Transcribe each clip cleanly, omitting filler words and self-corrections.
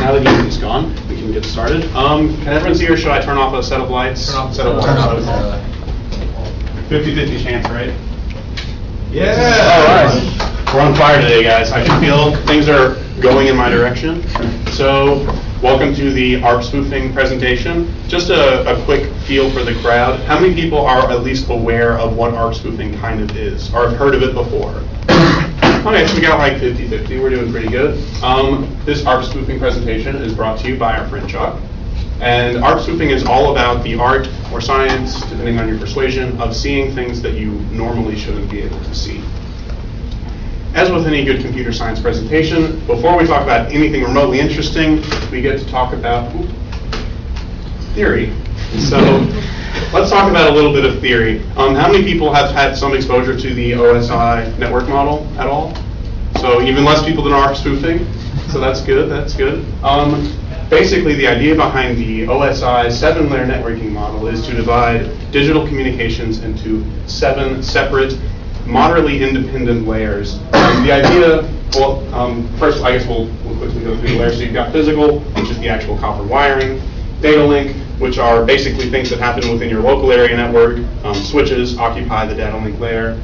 now that Ethan's gone, we can get started. Can everyone see, or should I turn off a set of lights? Turn off set of lights. 50-50 chance, right? Yeah! All right. We're on fire today, guys. I can feel things are going in my direction. So, welcome to the ARP spoofing presentation. Just a quick feel for the crowd. How many people are at least aware of what ARP spoofing kind of is, or have heard of it before? Okay, so we got like 50-50. We're doing pretty good. This ARP spoofing presentation is brought to you by our friend Chuck. And ARP spoofing is all about the art or science, depending on your persuasion, of seeing things that you normally shouldn't be able to see. As with any good computer science presentation, before we talk about anything remotely interesting, we get to talk about theory. So let's talk about a little bit of theory. How many people have had some exposure to the OSI network model at all? So even less people than ARP spoofing. So that's good, that's good. Basically, the idea behind the OSI 7-layer networking model is to divide digital communications into 7 separate, moderately independent layers. The idea, well, first I guess we'll quickly go through the layers. So you've got physical, which is the actual copper wiring, data link, which are basically things that happen within your local area network. Switches occupy the data link layer.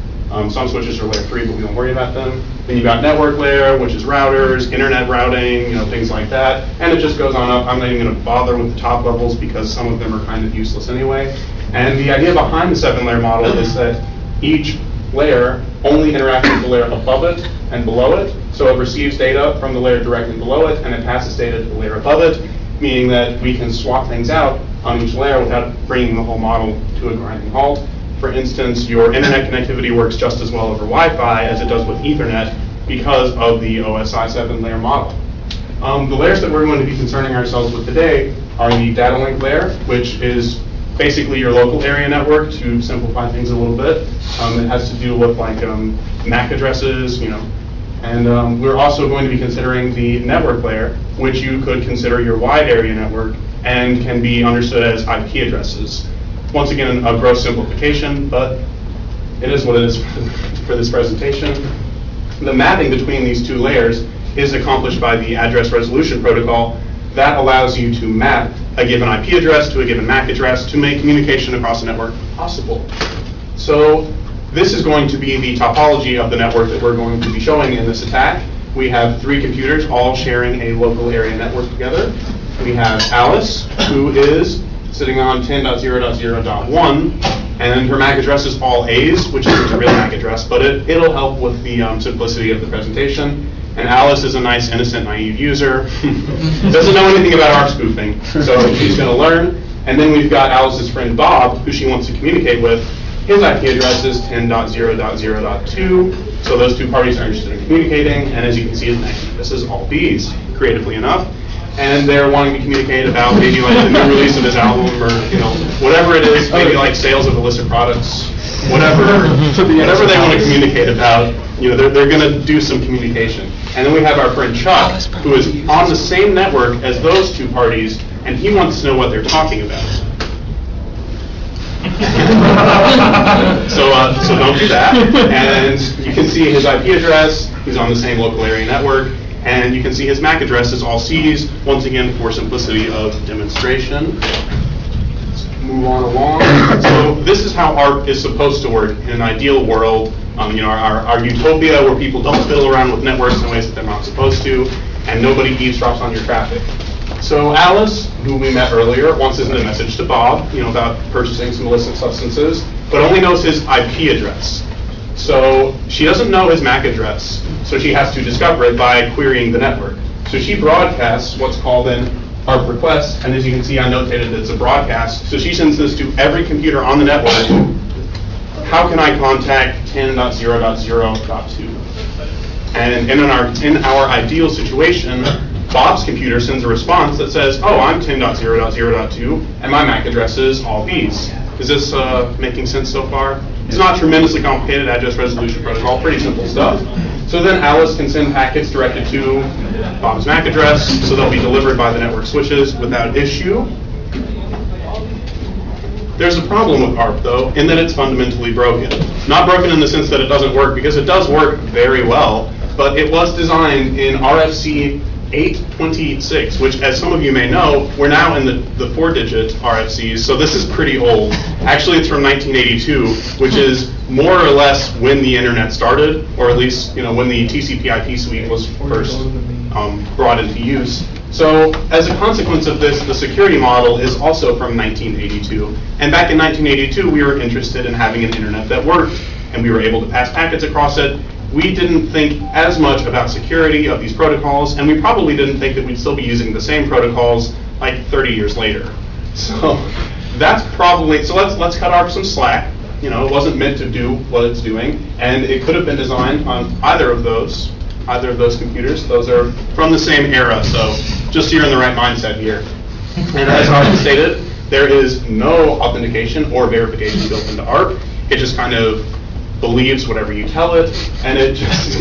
Some switches are layer 3, but we don't worry about them. Then you've got network layer, which is routers, internet routing, things like that. And it just goes on up. I'm not even going to bother with the top levels because some of them are kind of useless anyway. And the idea behind the 7-layer model is that each layer only interacts with the layer above it and below it. So it receives data from the layer directly below it, and it passes data to the layer above it, meaning that we can swap things out on each layer without bringing the whole model to a grinding halt. For instance, your internet connectivity works just as well over Wi-Fi as it does with Ethernet because of the OSI 7-layer model. The layers that we're going to be concerning ourselves with today are the data link layer, which is basically your local area network, to simplify things a little bit. It has to do with like MAC addresses, and we're also going to be considering the network layer, which you could consider your wide area network and can be understood as IP addresses. Once again, a gross simplification, but it is what it is for this presentation. The mapping between these two layers is accomplished by the address resolution protocol. That allows you to map a given IP address to a given MAC address to make communication across a network possible. So this is going to be the topology of the network that we're going to be showing in this attack. We have 3 computers all sharing a local area network together. We have Alice, who is sitting on 10.0.0.1, and her MAC address is all A's, which isn't a real MAC address, but it'll help with the simplicity of the presentation. And Alice is a nice, innocent, naive user. Doesn't know anything about ARP spoofing, so she's going to learn. And then we've got Alice's friend Bob, who she wants to communicate with. His IP address is 10.0.0.2, so those 2 parties are interested in communicating, and as you can see, his MAC address is all B's, creatively enough. And they're wanting to communicate about maybe like the new release of his album, or whatever it is, maybe like sales of illicit products, whatever they want to communicate about. They're going to do some communication. And then we have our friend Chuck, who is on the same network as those 2 parties, and he wants to know what they're talking about. So don't do that. And you can see his IP address. He's on the same local area network. And you can see his MAC address is all C's, once again, for simplicity of demonstration. Let's move on along. So this is how ARP is supposed to work in an ideal world. Our utopia where people don't fiddle around with networks in ways that they're not supposed to, and nobody eavesdrops on your traffic. So Alice, who we met earlier, wants to send a message to Bob, about purchasing some illicit substances, but only knows his IP address. So she doesn't know his MAC address, so she has to discover it by querying the network. So she broadcasts what's called an ARP request, and as you can see, I notated that it's a broadcast. So she sends this to every computer on the network. How can I contact 10.0.0.2? And in our ideal situation, Bob's computer sends a response that says, oh, I'm 10.0.0.2, and my MAC address is all B's. Is this making sense so far? It's not tremendously complicated address resolution protocol, pretty simple stuff. So then Alice can send packets directed to Bob's MAC address, so they'll be delivered by the network switches without issue. There's a problem with ARP, though, in that it's fundamentally broken. Not broken in the sense that it doesn't work, because it does work very well, but it was designed in RFC 826, which, as some of you may know, we're now in the 4-digit RFCs, so this is pretty old. Actually, it's from 1982, which is more or less when the internet started, or at least when the TCP/IP suite was first brought into use. So, as a consequence of this, the security model is also from 1982. And back in 1982, we were interested in having an internet that worked, and we were able to pass packets across it. We didn't think as much about security of these protocols, and we probably didn't think that we'd still be using the same protocols like 30 years later. So that's probably, so let's cut off some slack. It wasn't meant to do what it's doing, and it could have been designed on either of those computers. Those are from the same era, so just so you're in the right mindset here. And as Arden stated, there is no authentication or verification built into ARP. It just kind of believes whatever you tell it, and it just,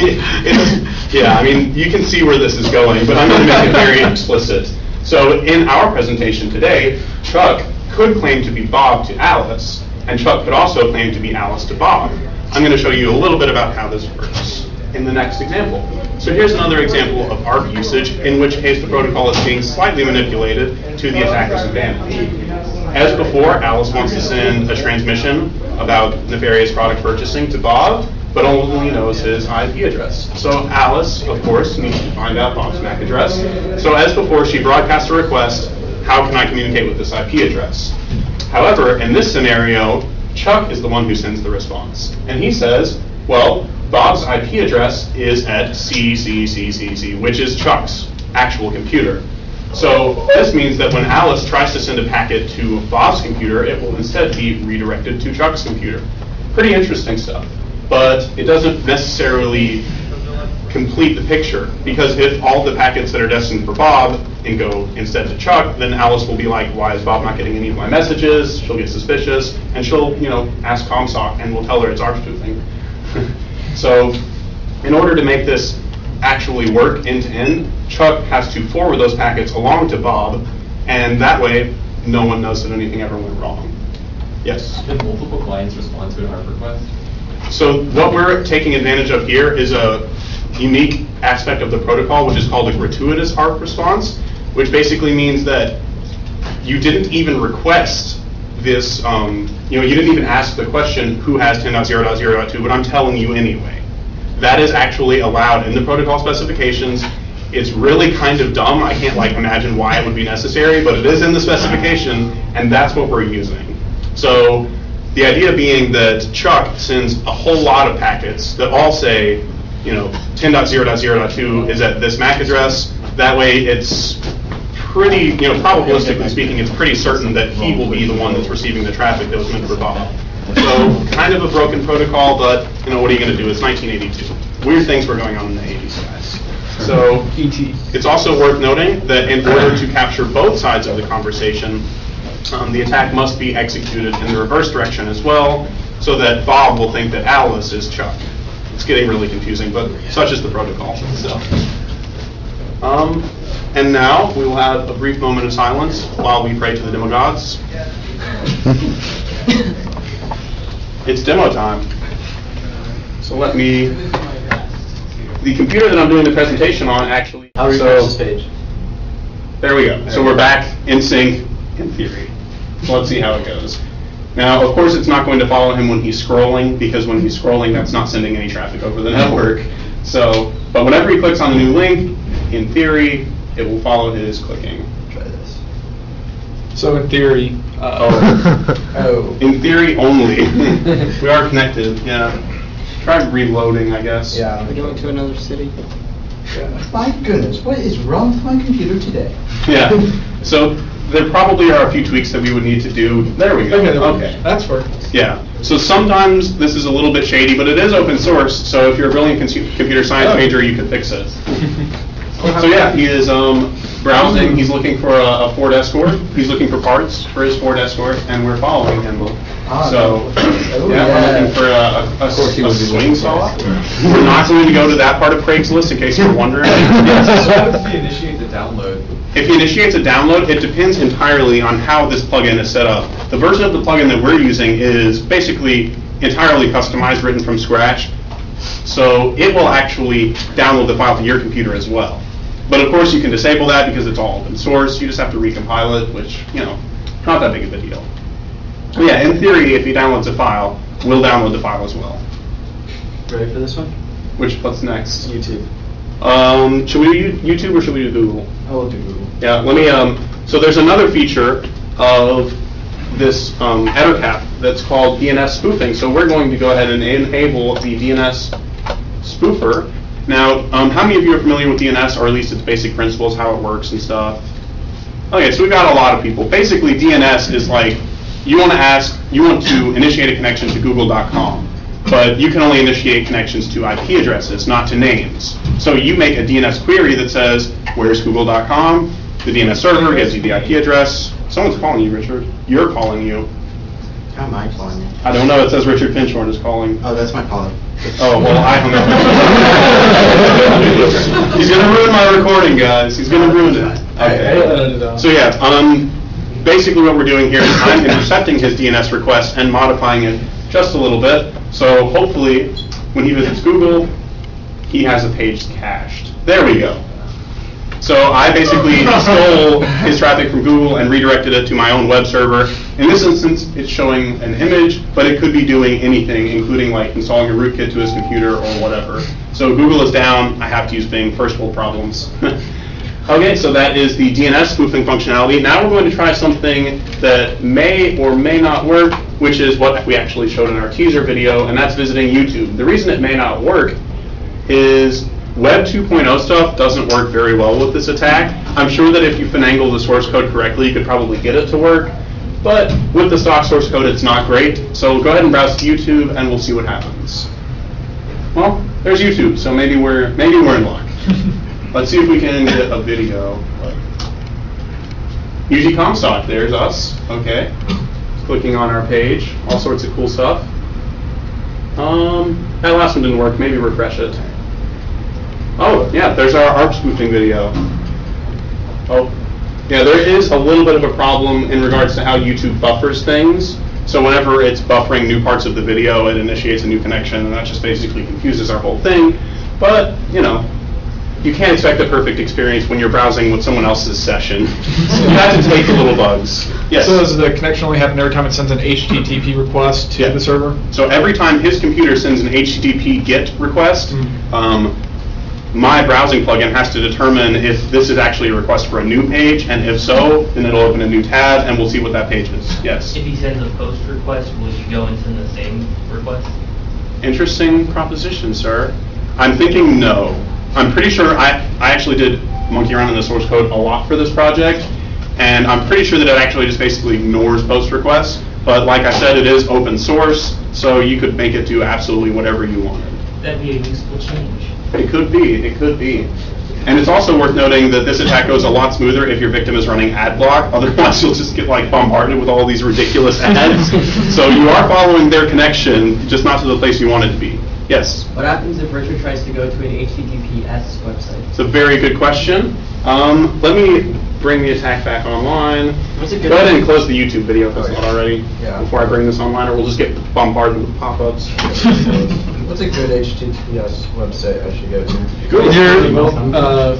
yeah, I mean, you can see where this is going, but I'm going to make it very explicit. So in our presentation today, Chuck could claim to be Bob to Alice, and Chuck could also claim to be Alice to Bob. I'm going to show you a little bit about how this works in the next example. So here's another example of ARP usage, in which case the protocol is being slightly manipulated to the attacker's advantage. As before, Alice wants to send a transmission about nefarious product purchasing to Bob, but only knows his IP address. So Alice, of course, needs to find out Bob's MAC address. So as before, she broadcasts a request, how can I communicate with this IP address? However, in this scenario, Chuck is the one who sends the response. And he says, well, Bob's IP address is at CCCCC, which is Chuck's actual computer. So this means that when Alice tries to send a packet to Bob's computer, it will instead be redirected to Chuck's computer. Pretty interesting stuff. But it doesn't necessarily complete the picture, because if all the packets that are destined for Bob and go instead to Chuck, then Alice will be like, why is Bob not getting any of my messages? She'll get suspicious, and she'll ask ComSoc, and we'll tell her it's ARP spoofing. So in order to make this actually work end-to-end, Chuck has to forward those packets along to Bob, and that way no one knows that anything ever went wrong. Yes? Can multiple clients respond to an ARP request? So what we're taking advantage of here is a unique aspect of the protocol, which is called a gratuitous ARP response, which basically means that you didn't even request this, you didn't even ask the question, who has 10.0.0.2, but I'm telling you anyway. That is actually allowed in the protocol specifications. It's really kind of dumb. I can't imagine why it would be necessary, but it is in the specification, and that's what we're using. So the idea being that Chuck sends a whole lot of packets that all say, 10.0.0.2 is at this MAC address. That way it's pretty, probabilistically speaking, it's pretty certain that he will be the one that's receiving the traffic that was meant for Bob. So kind of a broken protocol, but what are you going to do? It's 1982. Weird things were going on in the 80s, guys. So it's also worth noting that in order to capture both sides of the conversation, the attack must be executed in the reverse direction as well, so that Bob will think that Alice is Chuck. It's getting really confusing, but such is the protocol. So, and now we will have a brief moment of silence while we pray to the demo gods. It's demo time. So let me, the computer that I'm doing the presentation on actually, I'll refresh this page. There we go. So we're back in sync in theory. So let's see how it goes. Now, of course, it's not going to follow him when he's scrolling, because when he's scrolling, that's not sending any traffic over the network. So, but whenever he clicks on a new link, in theory, it will follow his clicking. Try this. So in theory, In theory only. We are connected, yeah. Try reloading, I guess. Yeah. We're going to another city. My goodness, what is wrong with my computer today? Yeah. So there probably are a few tweaks that we would need to do. There we go. okay, that's working. Yeah. So sometimes this is a little bit shady, but it is open source. So if you're a brilliant computer science major, you could fix it. So yeah, he is browsing. He's looking for a Ford Escort. He's looking for parts for his Ford Escort, and we're following him. So yeah, we're looking for a swing saw. We're not going to go to that part of Craigslist in case you're wondering. So what if he initiates a download? If he initiates a download, it depends entirely on how this plugin is set up. The version of the plugin that we're using is basically entirely customized, written from scratch. So it will actually download the file to your computer as well. But of course, you can disable that because it's all open source. You just have to recompile it, which, not that big of a deal. But yeah, in theory, if he downloads a file, we'll download the file as well. Ready for this one? What's next? YouTube. Should we do YouTube or should we do Google? I will do Google. Yeah, let me, so there's another feature of this header cap that's called DNS spoofing. So we're going to go ahead and enable the DNS spoofer. Now, how many of you are familiar with DNS, or at least its basic principles, how it works and stuff? Okay, so we've got a lot of people. Basically, DNS is like, you want to initiate a connection to google.com, but you can only initiate connections to IP addresses, not to names. So you make a DNS query that says, where's google.com? The DNS server gives you the IP address. Someone's calling you, Richard. You're calling you. How am I calling you? I don't know, it says Richard Pinchorn is calling. Oh, that's my caller. Oh, well, I hung up. He's going to ruin my recording, guys. He's going to ruin it. Okay. So yeah, basically what we're doing here is I'm intercepting his DNS request and modifying it just a little bit. So hopefully, when he visits Google, he has a page cached. There we go. So I basically stole his traffic from Google and redirected it to my own web server. In this instance, it's showing an image, but it could be doing anything, including like installing a rootkit to his computer or whatever. So Google is down. I have to use Bing. First world problems. Okay, so that is the DNS spoofing functionality. Now we're going to try something that may or may not work, which is what we actually showed in our teaser video, and that's visiting YouTube. The reason it may not work is Web 2.0 stuff doesn't work very well with this attack. I'm sure that if you finagle the source code correctly, you could probably get it to work. But with the stock source code, it's not great. So go ahead and browse to YouTube, and we'll see what happens. Well, there's YouTube, so maybe we're in luck. Let's see if we can get a video. UG ComSoc, there's us. Okay. Clicking on our page, all sorts of cool stuff. That last one didn't work. Maybe refresh it. Oh, yeah, there's our ARP spoofing video. Oh, yeah, there is a little bit of a problem in regards to how YouTube buffers things. So whenever it's buffering new parts of the video, it initiates a new connection, and that just basically confuses our whole thing. But, you can't expect a perfect experience when you're browsing with someone else's session. You have to take the little bugs. Yes? So does the connection only happen every time it sends an HTTP request to the server? So every time his computer sends an HTTP GET request, my browsing plugin has to determine if this is actually a request for a new page, and if so, then it'll open a new tab, and we'll see what that page is. Yes? If he sends a post request, will you go and send the same request? Interesting proposition, sir. I'm thinking no. I'm pretty sure I actually did monkey around in the source code a lot for this project, and I'm pretty sure that it actually just basically ignores post requests. But like I said, it is open source, so you could make it do absolutely whatever you wanted. That'd be a useful change. It could be, it could be. And it's also worth noting that this attack goes a lot smoother if your victim is running ad block. Otherwise, you'll just get like bombarded with all these ridiculous ads. So you are following their connection, just not to the place you want it to be. Yes? What happens if Richard tries to go to an HTTPS website? It's a very good question. Let me bring the attack back online. Go ahead and close the YouTube video if it's not already, before I bring this online, or we'll just get bombarded with pop-ups. What's a good HTTPS website I should go to?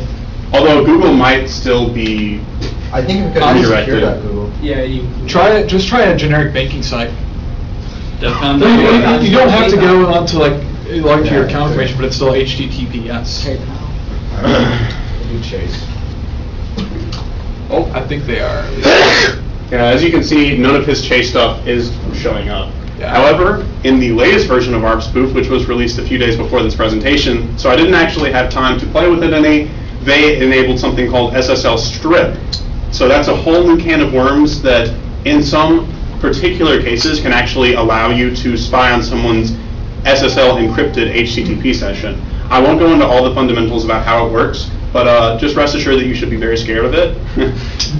Although Google might still be I think it could be secured at Google. Yeah, Just try a generic banking site. You You don't have to go onto log into your account information, but it's still HTTPS. Chase. Oh, I think they are. Yeah, as you can see, none of his Chase stuff is showing up. Yeah. However, in the latest version of ARP Spoof, which was released a few days before this presentation, so I didn't actually have time to play with it any, they enabled something called SSL Strip. So that's a whole new can of worms that, in some particular cases, can actually allow you to spy on someone's SSL encrypted HTTP session. I won't go into all the fundamentals about how it works, but just rest assured that you should be very scared of it.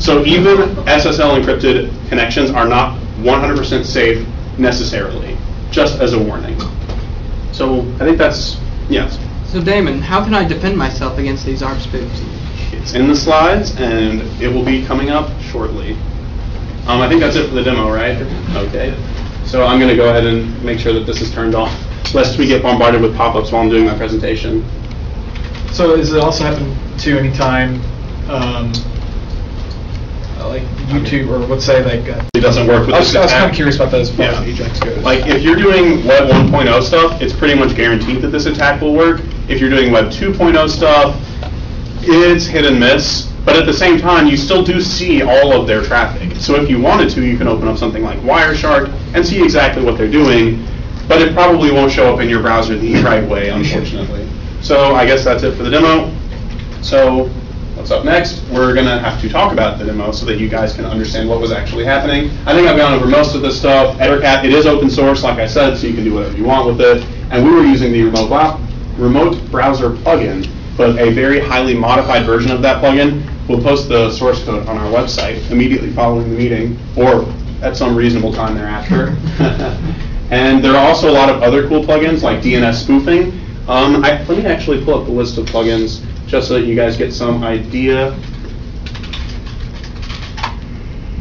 So even SSL encrypted connections are not 100% safe necessarily, just as a warning. So I think that's, yes. So Damon, how can I defend myself against these ARP spoofs? It's in the slides, and it will be coming up shortly. I think that's it for the demo, right? Okay. So I'm going to go ahead and make sure that this is turned off, lest we get bombarded with pop-ups while I'm doing my presentation. So does it also happen to anytime, like YouTube or let's say like. It doesn't work with I this was kind attack. of curious about that as far as Yeah. Ajax goes. Like if you're doing Web 1.0 stuff, it's pretty much guaranteed that this attack will work. If you're doing Web 2.0 stuff, it's hit and miss. But at the same time, you still do see all of their traffic. So if you wanted to, you can open up something like Wireshark and see exactly what they're doing. But it probably won't show up in your browser the right way, unfortunately. So I guess that's it for the demo. So what's up next? We're going to have to talk about the demo so that you guys can understand what was actually happening. I think I've gone over most of this stuff. EtherCat, it is open source, like I said, so you can do whatever you want with it. And we were using the remote browser plugin, but a very highly modified version of that plugin. We'll post the source code on our website immediately following the meeting, or at some reasonable time thereafter. And there are also a lot of other cool plugins like DNS spoofing. Let me actually pull up the list of plugins just so that you guys get some idea.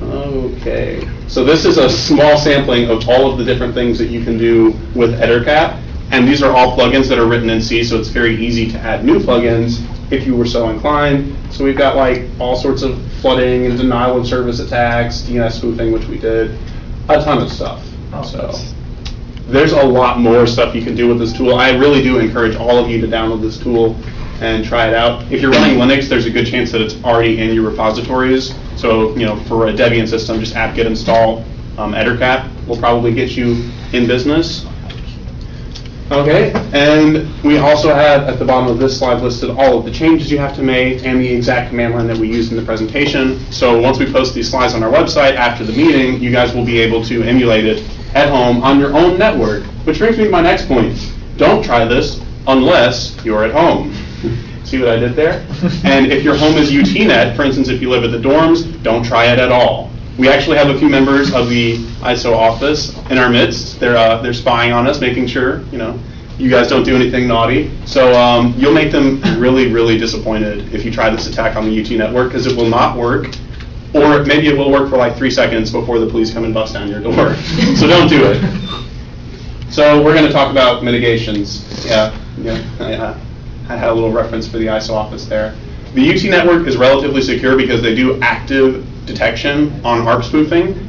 Okay, so this is a small sampling of all of the different things that you can do with EtherCat. And these are all plugins that are written in C, so it's very easy to add new plugins if you were so inclined. So we've got like all sorts of flooding and denial of service attacks, DNS spoofing, which we did, a ton of stuff. So there's a lot more stuff you can do with this tool. I really do encourage all of you to download this tool and try it out. If you're running Linux, there's a good chance that it's already in your repositories. So, you know, for a Debian system, just apt-get install EtherCat will probably get you in business. Okay, and we also had at the bottom of this slide listed all of the changes you have to make and the exact command line that we used in the presentation. So once we post these slides on our website after the meeting, you guys will be able to emulate it at home on your own network, which brings me to my next point. Don't try this unless you're at home. See what I did there? And if your home is UTnet, for instance, if you live at the dorms, don't try it at all. We actually have a few members of the ISO office in our midst. They're spying on us, making sure, you know, you guys don't do anything naughty. So you'll make them really, really disappointed if you try this attack on the UT network, because it will not work. Or maybe it will work for like 3 seconds before the police come and bust down your door. So don't do it. So we're going to talk about mitigations. I had a little reference for the ISO office there. The UT network is relatively secure because they do active detection on ARP spoofing.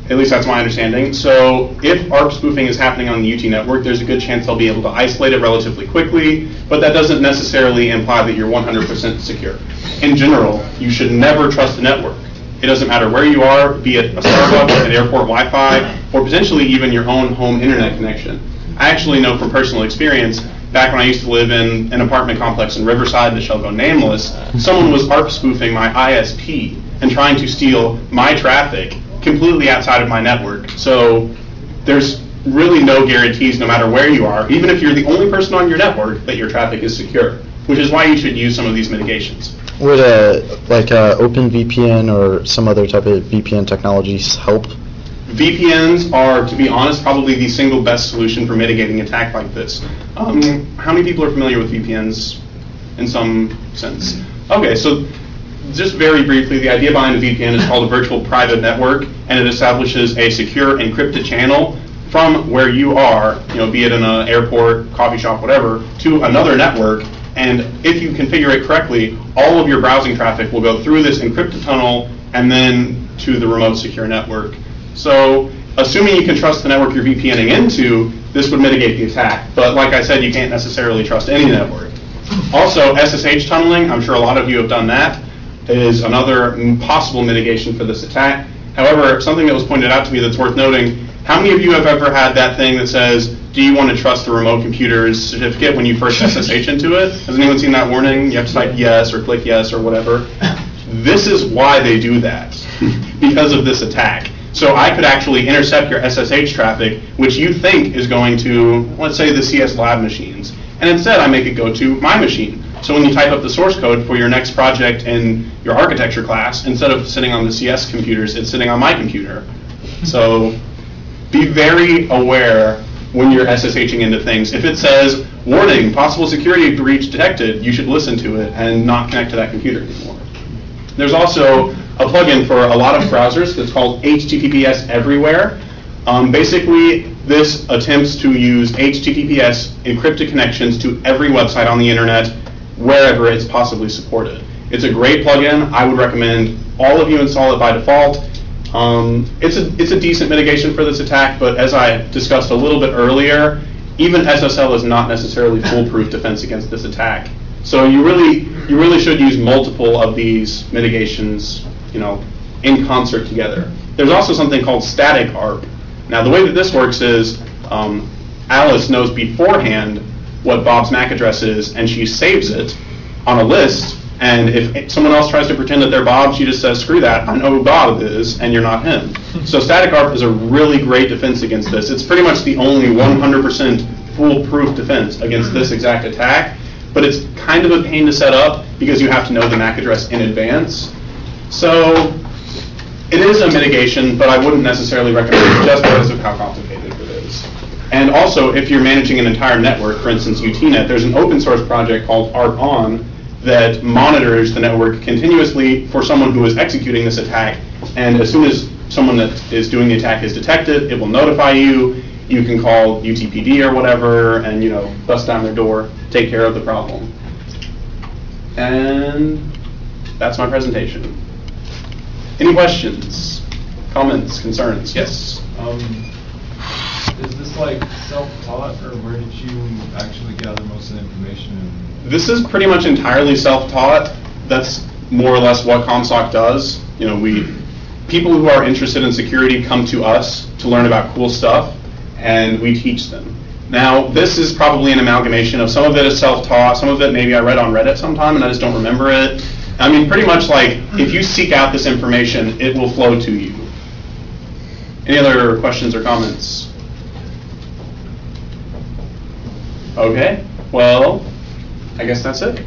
At least that's my understanding. So if ARP spoofing is happening on the UT network, there's a good chance they'll be able to isolate it relatively quickly, but that doesn't necessarily imply that you're 100% secure. In general, you should never trust a network. It doesn't matter where you are, be it a Starbucks, an airport Wi-Fi, or potentially even your own home internet connection. I actually know from personal experience, back when I used to live in an apartment complex in Riverside that shall go nameless, someone was ARP spoofing my ISP and trying to steal my traffic completely outside of my network. So there's really no guarantees, no matter where you are, even if you're the only person on your network, that your traffic is secure, which is why you should use some of these mitigations. Would OpenVPN or some other type of VPN technologies help? VPNs are, to be honest, probably the single best solution for mitigating an attack like this. How many people are familiar with VPNs in some sense? Okay, so just very briefly, the idea behind a VPN is called a virtual private network, and it establishes a secure encrypted channel from where you are, you know, be it in an airport, coffee shop, whatever, to another network. And if you configure it correctly, all of your browsing traffic will go through this encrypted tunnel and then to the remote secure network. So assuming you can trust the network you're VPNing into, this would mitigate the attack. But like I said, you can't necessarily trust any network. Also, SSH tunneling, I'm sure a lot of you have done that, is another possible mitigation for this attack. However, something that was pointed out to me that's worth noting, how many of you have ever had that thing that says, do you want to trust the remote computer's certificate when you first SSH into it? Has anyone seen that warning? You have to type yes or click yes or whatever. This is why they do that, because of this attack. So I could actually intercept your SSH traffic, which you think is going to, let's say, the CS Lab machines. And instead, I make it go to my machine. So when you type up the source code for your next project in your architecture class, instead of sitting on the CS computers, it's sitting on my computer. So be very aware when you're SSHing into things. If it says, warning, possible security breach detected, you should listen to it and not connect to that computer anymore. There's also a plugin for a lot of browsers that's called HTTPS Everywhere. Basically, this attempts to use HTTPS encrypted connections to every website on the internet wherever it's possibly supported. It's a great plugin. I would recommend all of you install it by default. It's a decent mitigation for this attack, but as I discussed a little bit earlier, even SSL is not necessarily foolproof defense against this attack. So you really should use multiple of these mitigations, in concert together. There's also something called static ARP. Now the way that this works is Alice knows beforehand what Bob's MAC address is, and she saves it on a list. And if someone else tries to pretend that they're Bob, she just says, screw that, I know who Bob is, and you're not him. So static ARP is a really great defense against this. It's pretty much the only 100% foolproof defense against this exact attack, but it's kind of a pain to set up because you have to know the MAC address in advance. So it is a mitigation, but I wouldn't necessarily recommend it just because of how complicated it is. And also, if you're managing an entire network, for instance, UTNet, there's an open source project called ARP-ON that monitors the network continuously for someone who is executing this attack. And as soon as someone that is doing the attack is detected, it will notify you. You can call UTPD or whatever and, bust down their door, take care of the problem. And that's my presentation. Any questions, comments, concerns? Yes? Is this like self-taught, or where did you actually gather most of the information? This is pretty much entirely self-taught. That's more or less what ComSoc does. People who are interested in security come to us to learn about cool stuff, and we teach them. Now, this is probably an amalgamation of some of it is self-taught, some of it maybe I read on Reddit sometime and I just don't remember it. I mean, pretty much like, if you seek out this information, it will flow to you. Any other questions or comments? Okay, well, I guess that's it.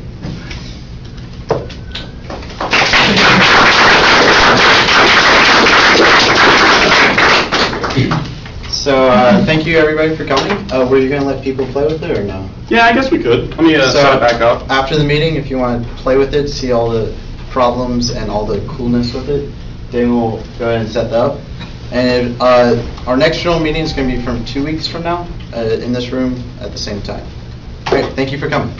So thank you everybody for coming. Were you going to let people play with it or no? Yeah, I guess we could. Let me set it back up. After the meeting, if you want to play with it, see all the problems and all the coolness with it, then we'll go ahead and set that up. And our next real meeting is going to be from 2 weeks from now in this room at the same time. Great, thank you for coming.